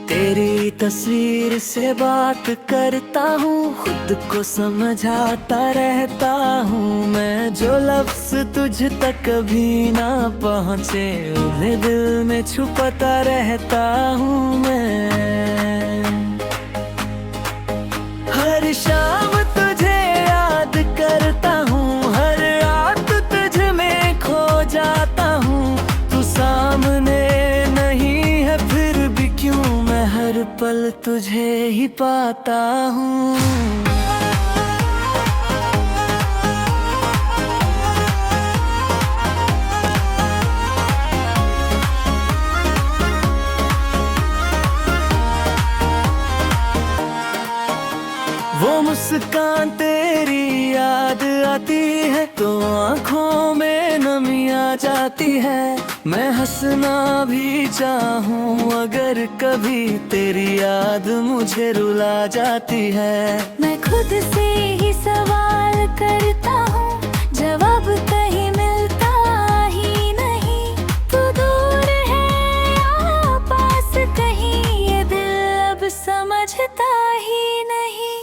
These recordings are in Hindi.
तेरी तस्वीर से बात करता हूँ, खुद को समझाता रहता हूँ मैं। जो लफ्ज तुझ तक कभी ना पहुँचे, उन्हें दिल में छुपाता रहता हूँ मैं। हर शाम तुझे याद करता हूँ, हर रात तुझ में खो जाता हूँ। तू सामने नहीं है फिर भी क्यों मैं हर पल तुझे ही पाता हूँ। वो मुस्कान तेरी याद आती है तो आँखों में नमी आ जाती है। मैं हंसना भी चाहूँ अगर कभी तेरी याद मुझे रुला जाती है। मैं खुद से ही सवाल करता हूँ, जवाब कहीं मिलता ही नहीं। तू दूर है या पास कहीं, ये दिल अब समझता ही नहीं।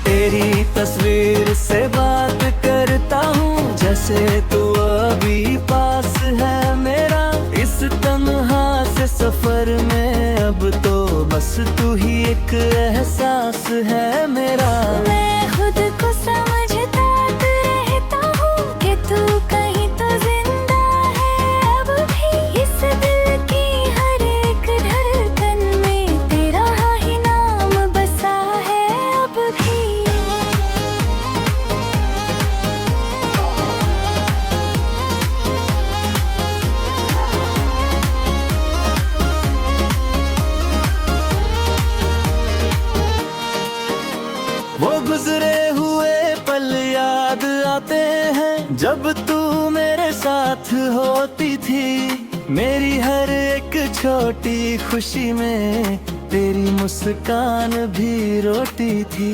तेरी तस्वीर से बात करता हूँ, जैसे तू अभी पास है मेरा। इस तन्हा से सफर में अब तो बस तू ही एक एहसास है मेरा। मैं खुद को समझता रहता हूँ कि तू कहीं तो जिंदा है अब भी। इस दिल की हर एक धड़कन में तेरा ही नाम बसा है अब भी। वो गुजरे हुए पल याद आते हैं, जब तू मेरे साथ होती थी। मेरी हर एक छोटी खुशी में तेरी मुस्कान भी रोती थी।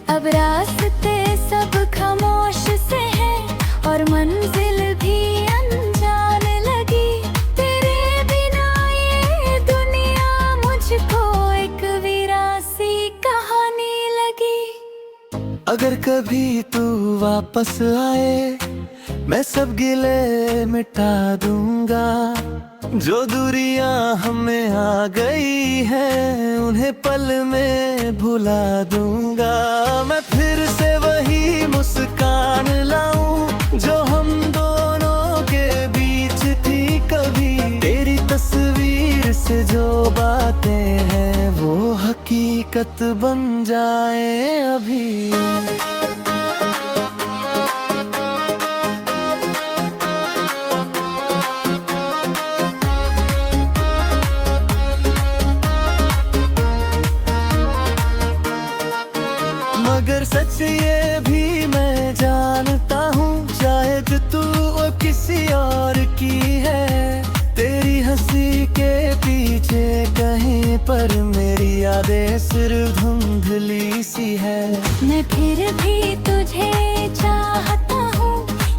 अब रास्ते सब खामोश से हैं और मंजिल भी अनजान लगी। तेरे बिना ये दुनिया मुझको एक वीरासी कहानी लगी। अगर कभी तू वापस आए, मैं सब गिले मिटा दूंगा। जो दूरियां हमें आ गई हैं, उन्हें पल में भुला दूंगा। मैं फिर से वही मुस्कान लाऊं जो हम दोनों के बीच थी कभी। तेरी तस्वीर से जो बातें हैं वो हकीकत बन जाए अभी। मगर सच ये भी मैं जानता हूँ, शायद तू वो किसी और की है। तेरी हंसी के पीछे कहीं पर मेरी यादें सिर्फ धुंधली सी है। मैं फिर भी तुझे चाहता हूँ,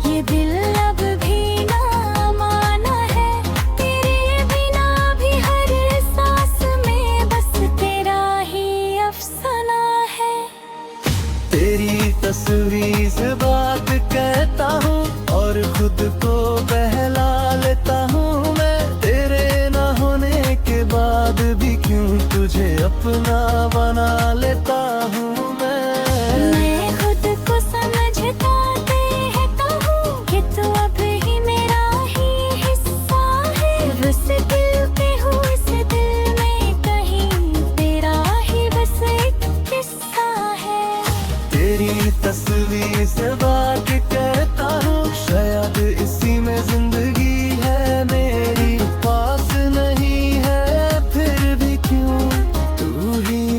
ये दिल अब भी ना माना है। तेरे बिना भी हर सांस में बस तेरा ही अफसाना है। तेरी तस्वीर से बात कहता हूँ और खुद को बहला लेता हूँ मैं। तेरे ना होने के बाद भी क्यों तुझे अपना बना लेता हूँ मैं खुद को समझता रहता हूँ कि तू अब ही मेरा ही हिस्सा है। उस दिल पे हूँ, इस दिल में कहीं तेरा ही बस एक किस्सा है। तेरी तस्वीर से बात कहता हूँ, शायद इसी में जिंदगी है मेरी। पास नहीं है फिर भी क्यों तू ही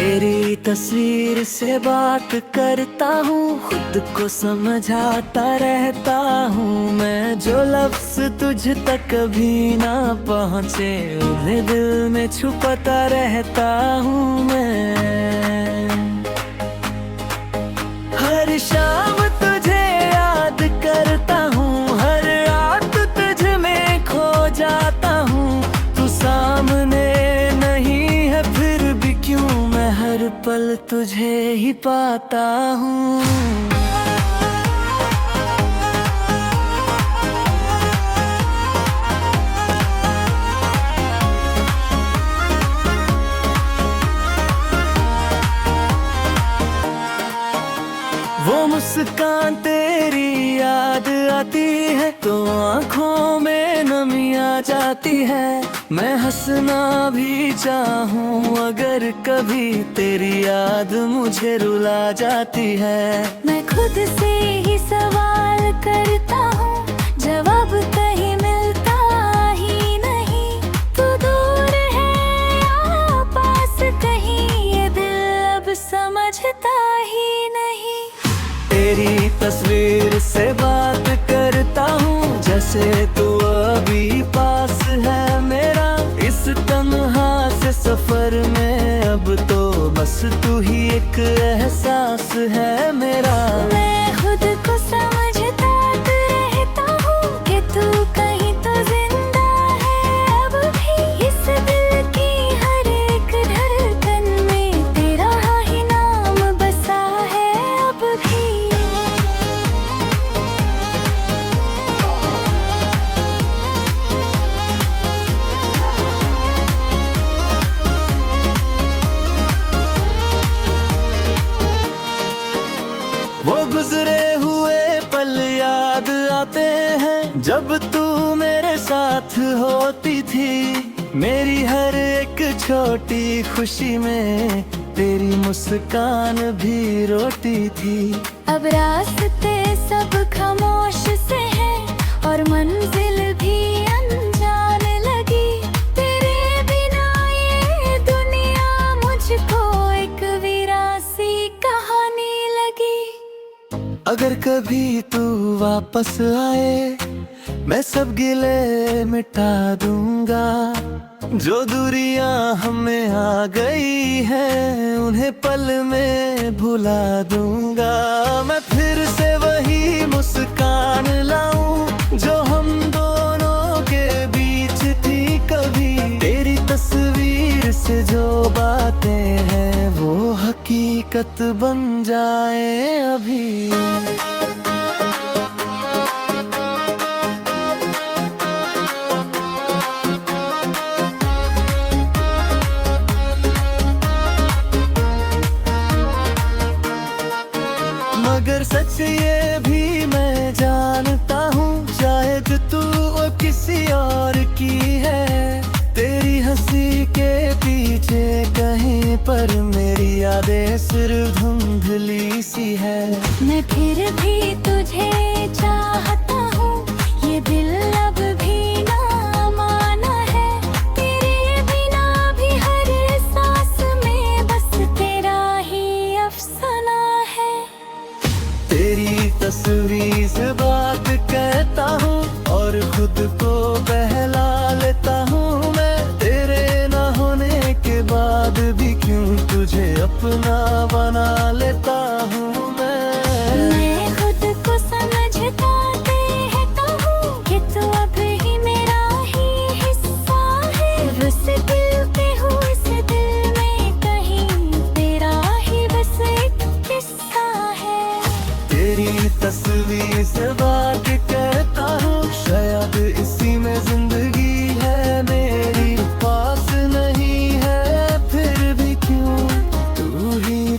तेरी तस्वीर से बात करता हूँ, खुद को समझाता रहता हूँ मैं। जो लफ्ज तुझ तक कभी ना पहुँचे, उन्हें दिल में छुपाता रहता हूँ मैं। हर शाम तुझे याद करता हूँ, हर रात तुझ में खो जाता हूँ। तू सामने नहीं है फिर भी क्यों मैं हर पल तुझे ही पाता हूँ। वो मुस्कान तेरी याद आती है तो आँखों में नमी आ जाती है। मैं हंसना भी चाहूँ अगर कभी तेरी याद मुझे रुला जाती है। मैं खुद से ही सवाल करता हूँ, जवाब कहीं मिलता ही नहीं। तू दूर है या पास कहीं, ये दिल अब समझता ही नहीं। तेरी तस्वीर से बात करता हूँ, जैसे तू अभी पास है मेरा। इस तन्हा से सफर में अब तो बस तू ही एक एहसास है मेरा। मैं खुद को समझता रहता हूँ कि तू कहीं तो जिंदा है अब भी। इस दिल की हर एक धड़कन में तेरा ही नाम बसा है अब भी। वो गुजरे हुए पल याद आते हैं, जब तू मेरे साथ होती थी। मेरी हर एक छोटी खुशी में तेरी मुस्कान भी रोती थी। अब रास्ते सब खामोश से हैं और मंजिल भी अनजान लगी। तेरे बिना ये दुनिया मुझको एक वीरासी कहानी लगी। अगर कभी तू वापस आए, मैं सब गिले मिटा दूंगा। जो दूरियां हमें आ गई हैं, उन्हें पल में भुला दूंगा। मैं फिर से वही मुस्कान लाऊं जो हम दोनों के बीच थी कभी। तेरी तस्वीर से जो बातें हैं वो हकीकत बन जाए अभी। मगर सच ये भी मैं जानता हूँ, शायद तू वो किसी और की है। तेरी हंसी के पीछे कहीं पर मेरी यादें सिर्फ धुंधली सी है। मैं फिर भी तुझे चाहता हूँ, ये दिल अब भी ना माना है। तेरे बिना भी हर सांस में बस तेरा ही अफसाना है। तेरी तस्वीर से बात कहता हूँ और खुद को बहला लेता हूँ मैं। तेरे ना होने के बाद भी क्यों तुझे अपना बना लेता हूँ मैं खुद को समझता रहता हूँ कि तू अब ही मेरा ही हिस्सा है। बस दिल के हूँ इस दिल में कहीं तेरा ही बस एक किस्सा है। तेरी तस्वीर से बात कहता हूँ, शायद इसी में जिंदगी है मेरी। पास नहीं है फिर भी क्यों तू ही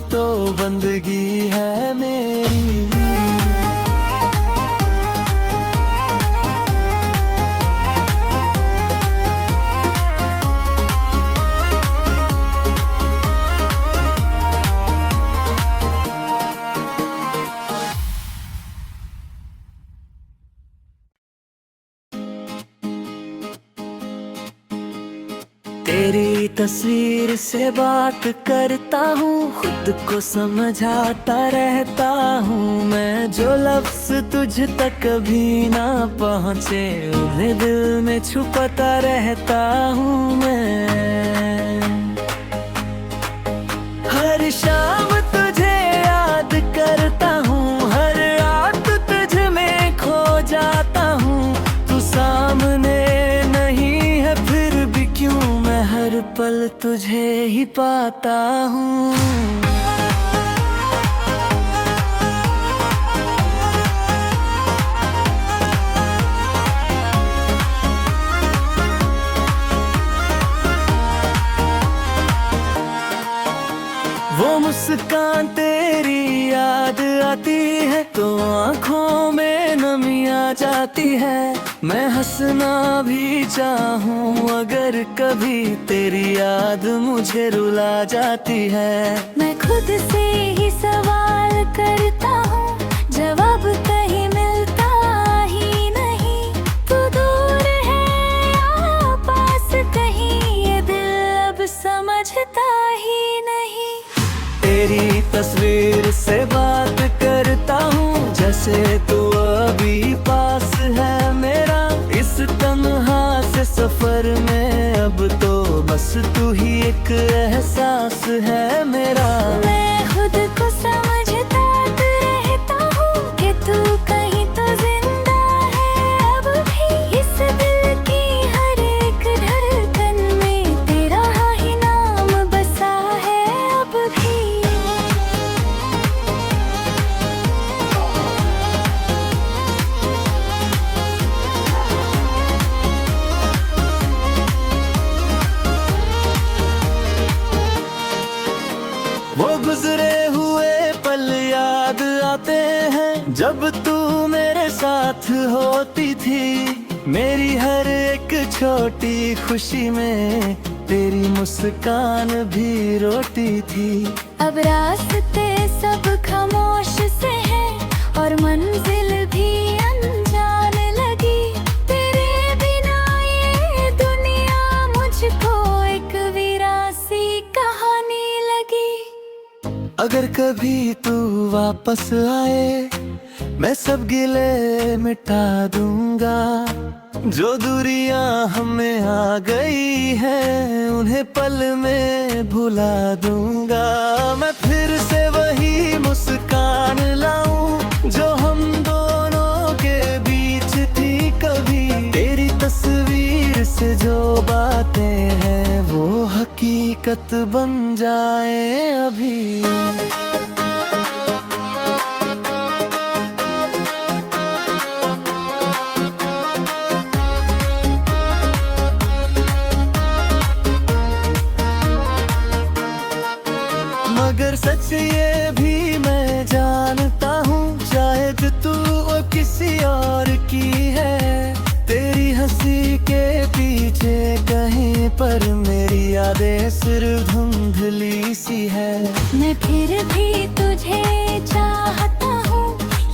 तस्वीर से बात करता हूँ, खुद को समझाता रहता हूँ मैं। जो लफ्ज तुझ तक कभी ना पहुँचे, उन्हें दिल में छुपाता रहता हूँ मैं। हर शाम तुझे याद करता हूँ, हर रात तुझ में खो जाता हूँ। तू सामने नहीं है फिर भी क्यों मैं हर पल तुझे ही पाता हूँ। वो मुस्कान तेरी याद आती है तो आँखों में नमी आ जाती है। मैं हंसना भी चाहूँ अगर कभी तेरी याद मुझे रुला जाती है। मैं खुद से ही सवाल करता हूँ, जवाब कहीं मिलता ही नहीं। तू दूर है या पास कहीं, ये दिल अब समझता ही नहीं। तेरी तस्वीर से बात करता हूँ, जैसे तू अभी पास है मेरा। इस तन्हा से सफर में अब तो बस तू ही एक एहसास है मेरा। मैं खुद को समझता रहता हूँ कि तू कहीं तो जिंदा है अब भी। इस दिल की हर एक धड़कन में तेरा ही नाम बसा है अब भी। वो गुजरे हुए पल याद आते हैं, जब तू मेरे साथ होती थी। मेरी हर एक छोटी खुशी में तेरी मुस्कान भी रोती थी। अब रास्ते सब खामोश से हैं और मंजिल भी अनजान लगी। तेरे बिना ये दुनिया मुझको एक वीरासी कहानी लगी। अगर कभी तू वापस आए, मैं सब गिले मिटा दूंगा। जो दूरियां हमें आ गई हैं, उन्हें पल में भुला दूंगा। मैं फिर से वही मुस्कान लाऊं जो हम दोनों के बीच थी कभी। तेरी तस्वीर से जो बातें हैं वो हकीकत बन जाए अभी। मगर सच ये भी मैं जानता हूँ, शायद तू किसी और की है। तेरी हंसी के पीछे कहीं पर मेरी यादें सिर्फ धुंधली सी है। मैं फिर भी तुझे चाहता हूँ,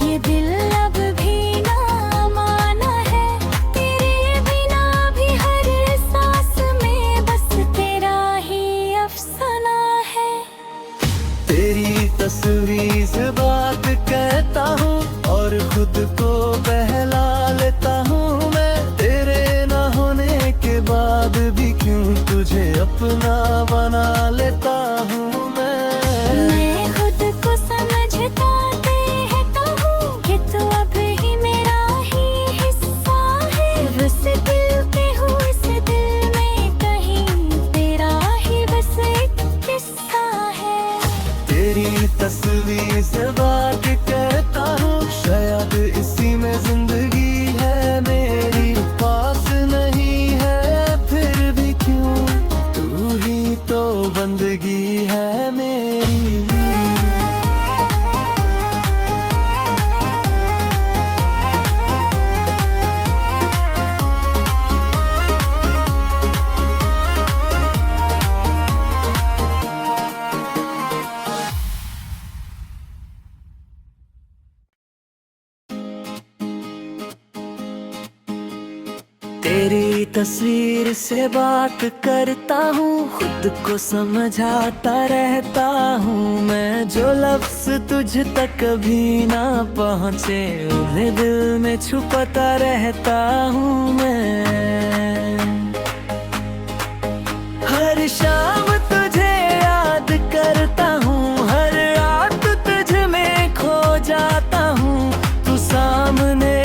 ये दिल अब भी ना माना है। तेरे बिना भी हर सांस में बस तेरा ही अफसाना है। तेरी तस्वीर से बात कहता हूँ और खुद को बहला लेता हूँ मैं। तेरे ना होने के बाद भी क्यों तुझे अपना बना लेता हूँ मैं खुद को समझता रहता हूँ कि तू अब ही मेरा ही हिस्सा है। बस दिल के हूँ इस दिल में कहीं तेरा ही बस एक किस्सा है। तेरी तस्वीर से बात कहता हूँ, शायद इस तस्वीर से बात करता हूँ, खुद को समझाता रहता हूँ मैं। जो लफ्ज तुझ तक कभी ना पहुँचे, उन्हें दिल में छुपाता रहता हूँ मैं। हर शाम तुझे याद करता हूँ, हर रात तुझ में खो जाता हूँ। तू सामने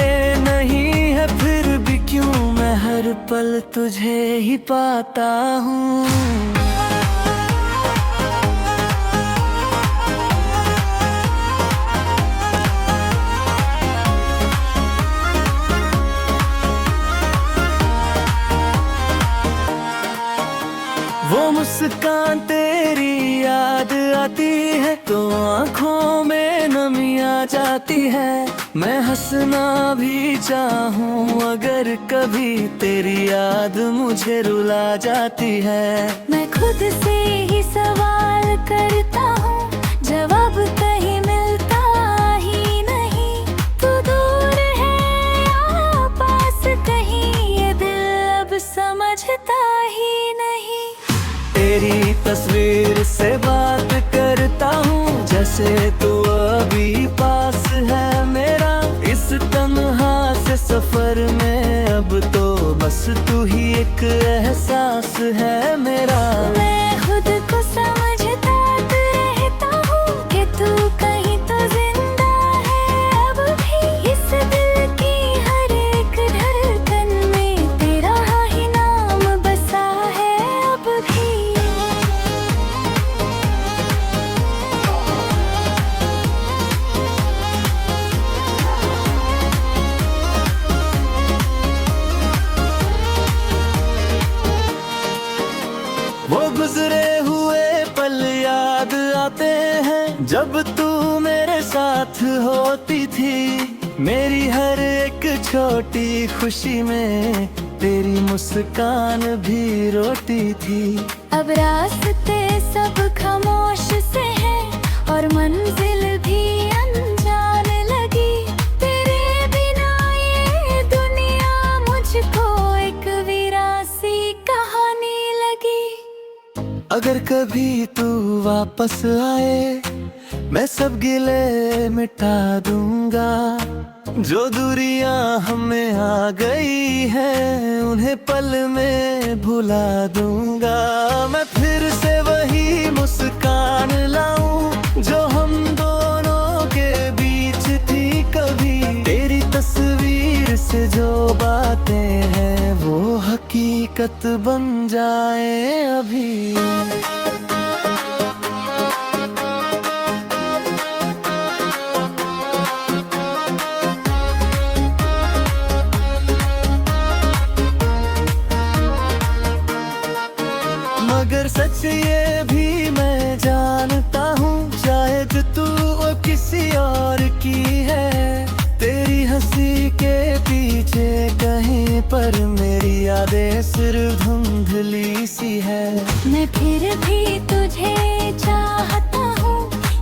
नहीं है फिर भी क्यों मैं हर पल तुझे ही पाता हूँ। वो मुस्कान तेरी याद आती है तो आँखों में नमी आ जाती है। मैं हंसना भी चाहूँ अगर कभी तेरी याद मुझे रुला जाती है। मैं खुद से ही सवाल करता हूँ, जवाब कहीं मिलता ही नहीं। तू दूर है या पास कहीं, ये दिल अब समझता ही नहीं। तेरी तस्वीर से बात करता हूँ, जैसे तू अभी पास है मेरा। इस तन्हा से सफर में अब तो बस तू ही एक एहसास है मेरा। मैं खुद को समझता रहता हूँ कि तू कहीं तो जिंदा है अब भी। इस दिल की हर एक धड़कन में तेरा ही नाम बसा है अब भी। वो गुजरे हुए पल याद आते हैं, जब तू मेरे साथ होती थी। मेरी हर एक छोटी खुशी में तेरी मुस्कान भी रोती थी। अब रास्ते सब खामोश से हैं और मंजिल भी अनजान लगी। तेरे बिना ये दुनिया मुझको एक वीरासी कहानी लगी। अगर कभी तू वापस आए, मैं सब गिले मिटा दूंगा। जो दूरियां हमें आ गई हैं, उन्हें पल में भुला दूंगा। मैं फिर से वही मुस्कान लाऊं जो हम दोनों के बीच थी कभी। तेरी तस्वीर से जो बातें हैं वो हकीकत बन जाए अभी। मगर सच ये भी मैं जानता हूँ, शायद तू किसी और की है। तेरी हंसी के पीछे कहीं पर मेरी यादें सिर्फ धुंधली सी है। मैं फिर भी तुझे चाहता हूँ,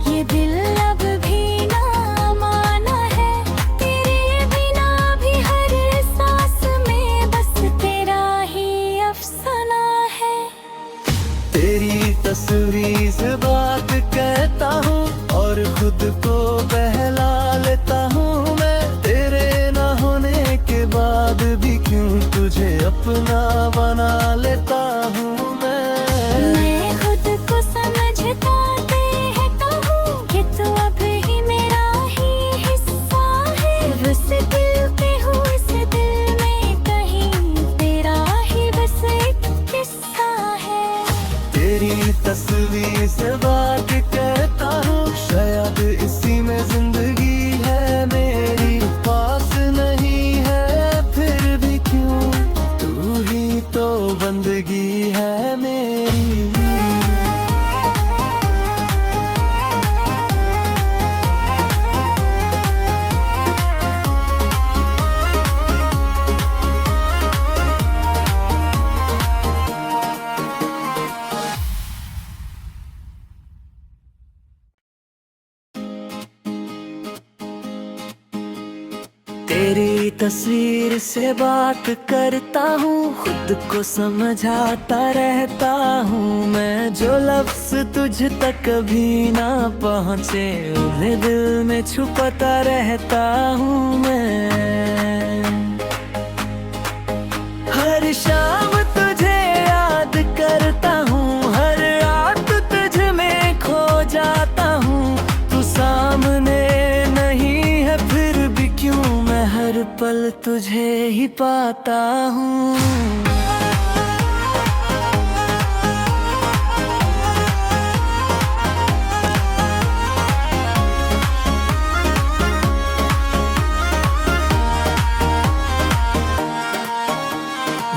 ये दिल अब भी ना माना है। तेरे बिना भी हर सांस में बस तेरा ही अफसाना है। तेरी तस्वीर से बात कहता हूँ और खुद को बहला लेता हूँ मैं। तेरे ना होने के बाद भी क्यों तुझे अपना बना लेता हूँ मैं खुद को समझता रहता हूँ कि तू अब ही मेरा ही हिस्सा है। बस दिल के हूँ इस दिल में कहीं तेरा ही बस एक किस्सा है। तेरी तस्वीर से बात कहता हूँ, शायद इसी में जिंदगी है मेरी। पास नहीं है फिर भी क्यों, तू ही तो बंदगी है मेरी। तेरी तस्वीर से बात करता हूँ, खुद को समझाता रहता हूँ मैं। जो लफ्ज तुझ तक कभी ना पहुँचे, उन्हें दिल में छुपाता रहता हूँ मैं। हर शाम तुझे याद करता हूँ, हर रात तुझ में खो जाता हूँ। तू सामने नहीं है फिर भी क्यों मैं हर पल तुझे ही पाता हूँ।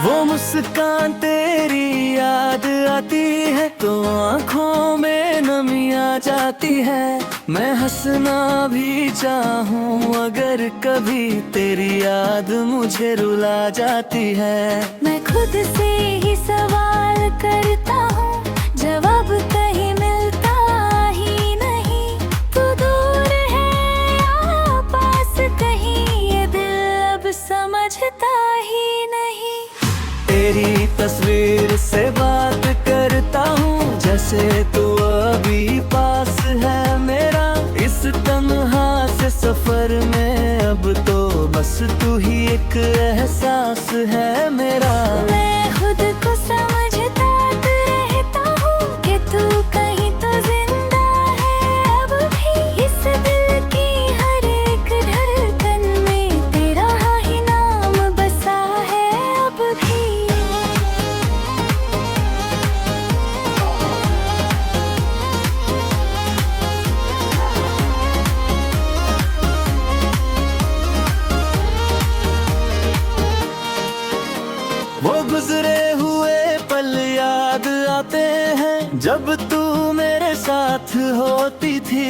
वो मुस्कान तेरी याद आती है तो आंखों में नमी आ जाती है। मैं हंसना भी चाहूँ अगर कभी तेरी याद मुझे रुला जाती है। मैं खुद से ही सवाल करता हूँ, जवाब कहीं मिलता ही नहीं। तू दूर है या पास कहीं, ये दिल अब समझता ही नहीं। तेरी तस्वीर से बात करता हूँ, जैसे तू अभी पास है मेरा। इस तन्हा से सफर में अब तो बस तू ही एक एहसास है मेरा। मैं खुद को समझता रहता हूँ कि तू कहीं तो जिंदा है अब भी। इस दिल की हर एक धड़कन में तेरा ही नाम बसा है अब भी। वो गुजरे हुए पल याद आते हैं, जब तू मेरे साथ होती थी।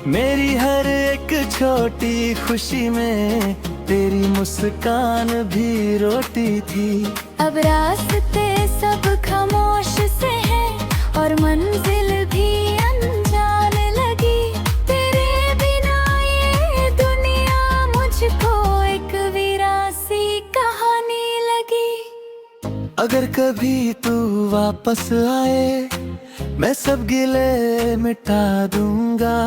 मेरी हर एक छोटी खुशी में तेरी मुस्कान भी रोती थी। अब रास्ते सब खामोश से हैं और मंजिल भी अनजान लगी। तेरे बिना ये दुनिया मुझको एक वीरासी कहानी लगी। अगर कभी तू वापस आए, मैं सब गिले मिटा दूंगा।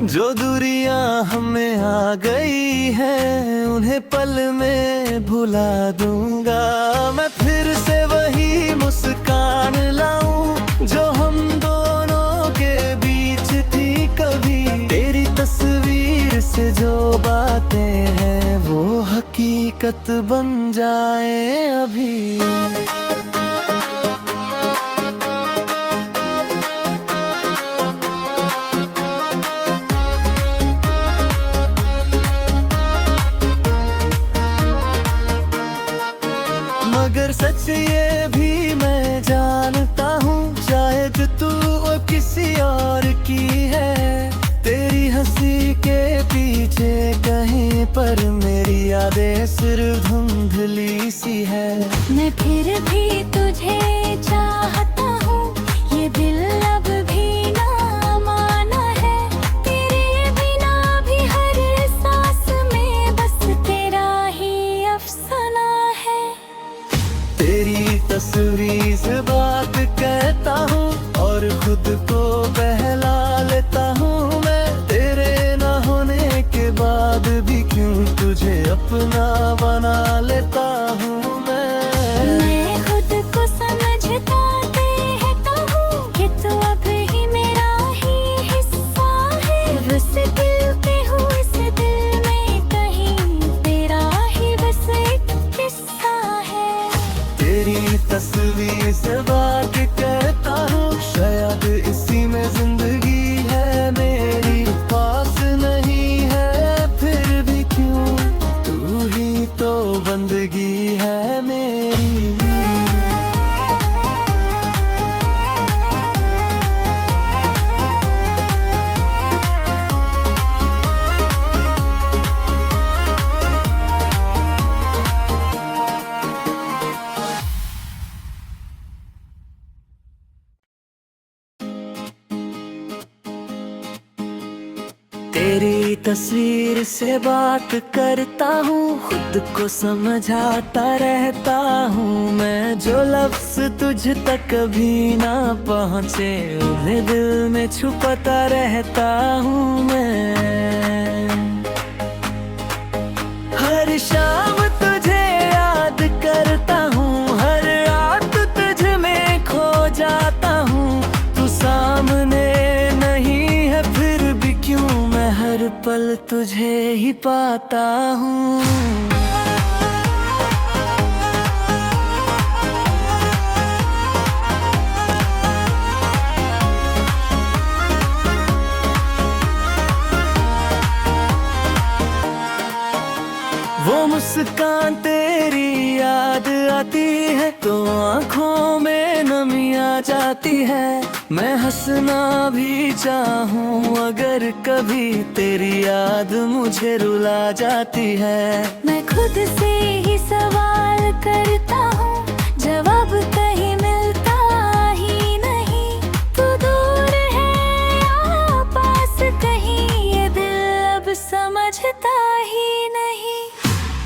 जो दूरियां हमें आ गई हैं, उन्हें पल में भुला दूंगा। मैं फिर से वही मुस्कान लाऊं जो हम दोनों के बीच थी कभी। तेरी तस्वीर से जो बातें हैं वो हकीकत बन जाए अभी। मगर सच ये भी मैं जानता हूँ, शायद तू अब किसी और की है। तेरी हंसी के पीछे कहीं पर मेरी यादें सिर्फ धुंधली सी है। मैं फिर भी तुझे चाहता हूँ, ये दिल अब भी ना माना है। तेरे बिना भी हर सांस में बस तेरा ही अफसाना है। तेरी तस्वीर से बात कहता हूँ और खुद को बहला लेता हूँ मैं। तेरे ना होने के बाद भी क्यों तुझे अपना बना लेता हूँ मैं खुद को समझता रहता हूँ कि तू अब ही मेरा ही हिस्सा है। बस दिल के हूँ इस दिल में कहीं तेरा ही बस एक किस्सा है। तेरी तस्वीर से बात करता हूँ, शायद इसी में जिंदगी है मेरी। पास नहीं है फिर भी क्यों, तू ही तो बंदगी तेरी तस्वीर से बात करता हूँ, खुद को समझाता रहता हूँ मैं। जो लफ्ज तुझ तक कभी ना पहुँचे, उन्हें दिल में छुपाता रहता हूँ मैं। हर शाम तुझे याद करता हूँ, हर रात तुझ में खो जाता हूँ। तू सामने नहीं है फिर भी क्यों मैं हर पल तुझे ही पाता हूँ। वो मुस्कान तेरी याद आती है तो आंखों में नमी आ जाती है। मैं हंसना भी चाहूँ अगर कभी तेरी याद मुझे रुला जाती है। मैं खुद से ही सवाल करता हूँ, जवाब कहीं मिलता ही नहीं। तू दूर है या पास कहीं, ये दिल अब समझता ही नहीं।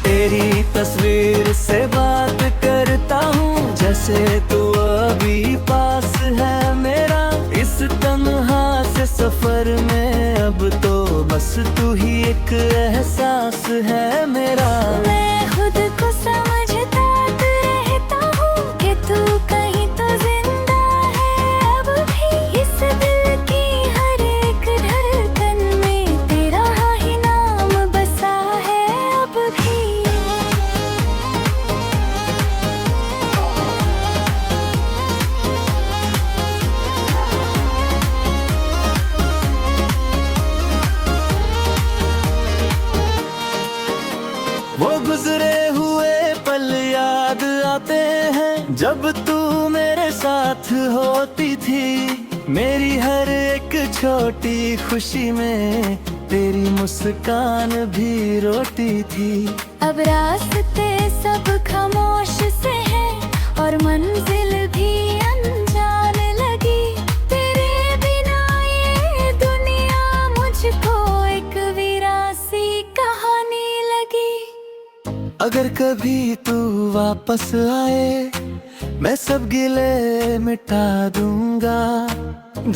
तेरी तस्वीर से बात करता हूँ, जैसे तू अभी पास है मेरा। इस तन्हा से सफर में अब तो बस तू ही एक एहसास है मेरा। मैं खुद को समझता रहता हूँ कि तू कहीं तो जिंदा है अब भी। इस दिल की हर एक धड़कन में तेरा ही नाम बसा है अब भी। वो गुजरे हुए पल याद आते हैं, जब तू मेरे साथ होती थी। मेरी हर एक छोटी खुशी में तेरी मुस्कान भी रोती थी। अब रास्ते सब खामोश से हैं और मंजिल भी अनजान लगी। तेरे बिना ये दुनिया मुझको एक वीरासी कहानी लगी। अगर कभी तू वापस आए, मैं सब गिले मिटा दूंगा।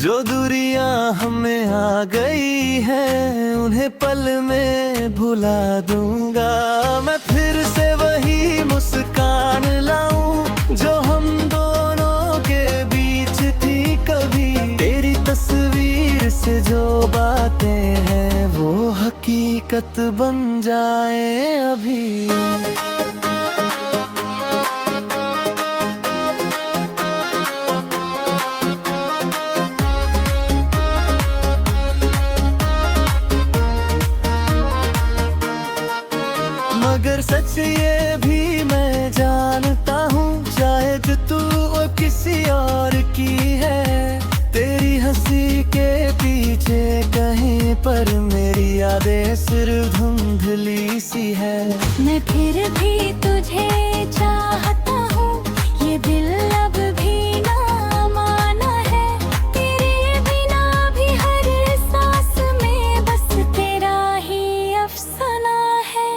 जो दूरियां हमें आ गई हैं, उन्हें पल में भुला दूंगा। मैं फिर से वही मुस्कान लाऊं जो हम दोनों के बीच थी कभी। तेरी तस्वीर से जो बातें हैं वो हकीकत बन जाए अभी। मगर सच ये भी मैं जानता हूँ, शायद तू किसी और की है। तेरी हंसी के पीछे कहीं पर मेरी यादें सिर्फ धुंधली सी है। मैं फिर भी तुझे चाहता हूँ, ये दिल अब भी ना माना है। तेरे बिना भी हर सांस में बस तेरा ही अफसाना है।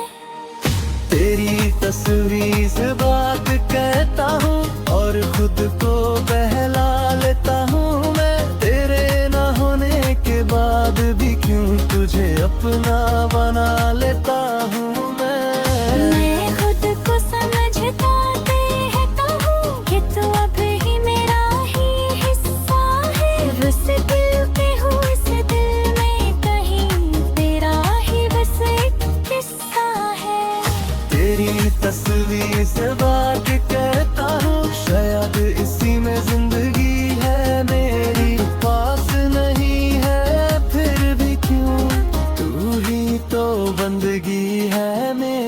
तेरी तस्वीर से बात कहता हूँ और खुद को बहला लेता हूँ मैं। तेरे न होने के बाद भी क्यों तुझे अपना बना लेता हूँ मैं खुद को समझता रहता हूँ कि तू अब ही मेरा ही हिस्सा है। बस दिल के हूँ, इस दिल में कहीं तेरा ही बस एक किस्सा है। तेरी तस्वीर से बात कहता हूँ, शायद इसी में जिंदगी है मेरी। पास नहीं है फिर भी क्यों, तू ही तो बंदगी है मेरी।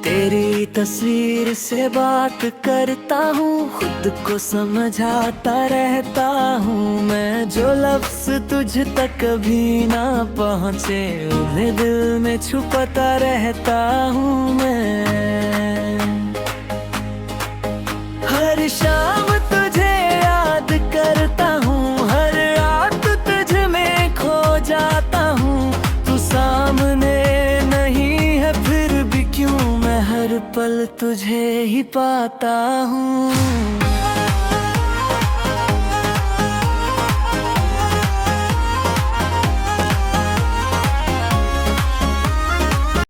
तेरी तेरी तस्वीर से बात करता हूँ, खुद को समझाता रहता हूँ मैं। जो लफ्ज तुझ तक कभी ना पहुँचे, उन्हें दिल में छुपाता रहता हूँ मैं। हर शाम तुझे याद करता हूँ, हर रात तुझ में खो जाता हूँ। तू सामने नहीं है फिर भी क्यों मैं हर पल तुझे ही पाता हूँ।